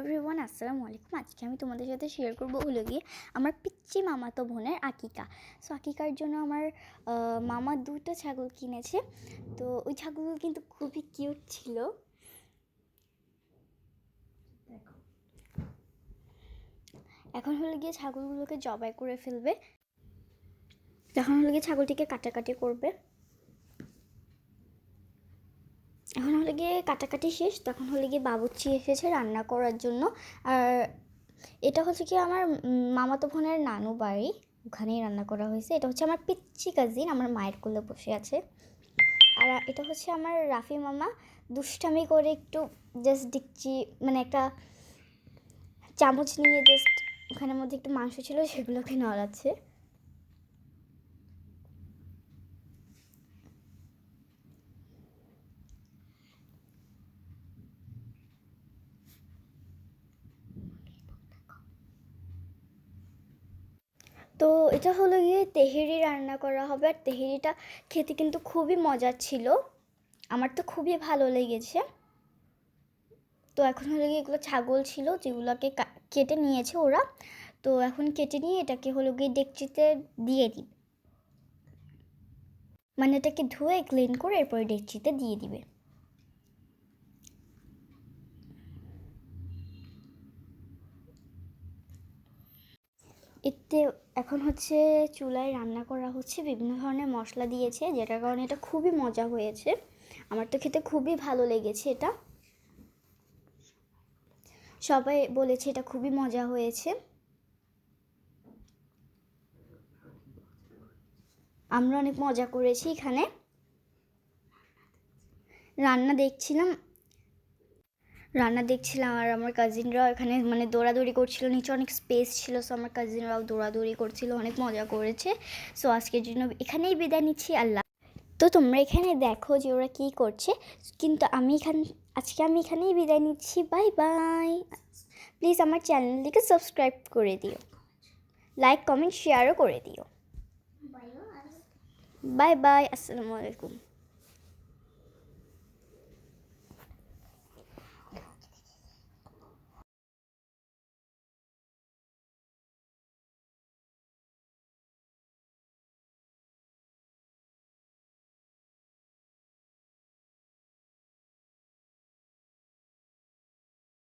Everyone, আসসালামু আলাইকুম। আজকে আমি তোমাদের সাথে শেয়ার করবো হলো গিয়ে আমার পিচ্চি মামাতো বোনের আকিকা। সো আকিকার জন্য আমার মামা দুটো ছাগল কিনেছে। তো ওই ছাগলগুলো কিন্তু খুবই কিউট ছিল। এখন হলো গিয়ে ছাগলগুলোকে জবাই করে ফেলবে। এখন হলো গিয়ে ছাগলটিকে কাটাকাটি করবে। এখন হলে গিয়ে কাটাকাটি শেষ। তখন হলে গিয়ে বাবুর্চি এসেছে রান্না করার জন্য। আর এটা হচ্ছে কি আমার মামাতো বোনের নানু বাড়ি, ওখানেই রান্না করা হয়েছে। এটা হচ্ছে আমার পিচ্চি কাজিন, আমার মায়ের কোলে বসে আছে। আর এটা হচ্ছে আমার রাফি মামা, দুষ্টামি করে একটু জাস্ট ডিকচি মানে একটা চামচ নিয়ে জাস্ট ওখানের মধ্যে একটু মাংস ছিল সেগুলোকে নড়াচ্ছে। তো এটা হলো গিয়ে তেহেরি রান্না করা হবে। আর তেহেরিটা খেতে কিন্তু খুবই মজার ছিল, আমার তো খুবই ভালো লেগেছে। তো এখন হলো গিয়ে এগুলো ছাগল ছিল যেগুলোকে কেটে নিয়েছে ওরা। তো এখন কেটে নিয়ে এটাকে হলো গিয়ে ডেকচিতে দিয়ে দিবে, মানে এটাকে ধুয়ে ক্লিন করে এরপরে ডেকচিতে দিয়ে দিবে। এতে এখন হচ্ছে চুলায় রান্না করা হচ্ছে, বিভিন্ন ধরনের মশলা দিয়েছে, যেটার কারণে এটা খুবই মজা হয়েছে। আমার তো খেতে খুবই ভালো লেগেছে। এটা সবাই বলেছে এটা খুবই মজা হয়েছে। আমরা অনেক মজা করেছি এখানে। রান্না দেখছিলাম আর আমার কাজিনরাও এখানে মানে দৌড়াদৌড়ি করছিল, নিচে অনেক স্পেস ছিল। সো আমার কাজিনরাও দৌড়াদৌড়ি করছিল, অনেক মজা করেছে। সো আজকের জন্য এখানেই বিদায় নিচ্ছি। আল্লাহ। তো তোমরা এখানে দেখো যে ওরা কী করছে, কিন্তু আজকে আমি এখানেই বিদায় নিচ্ছি। Bye bye. প্লিজ আমার চ্যানেলটিকে সাবস্ক্রাইব করে দিও, লাইক কমেন্ট শেয়ারও করে দিও। বাই বাই, আসসালামু আলাইকুম।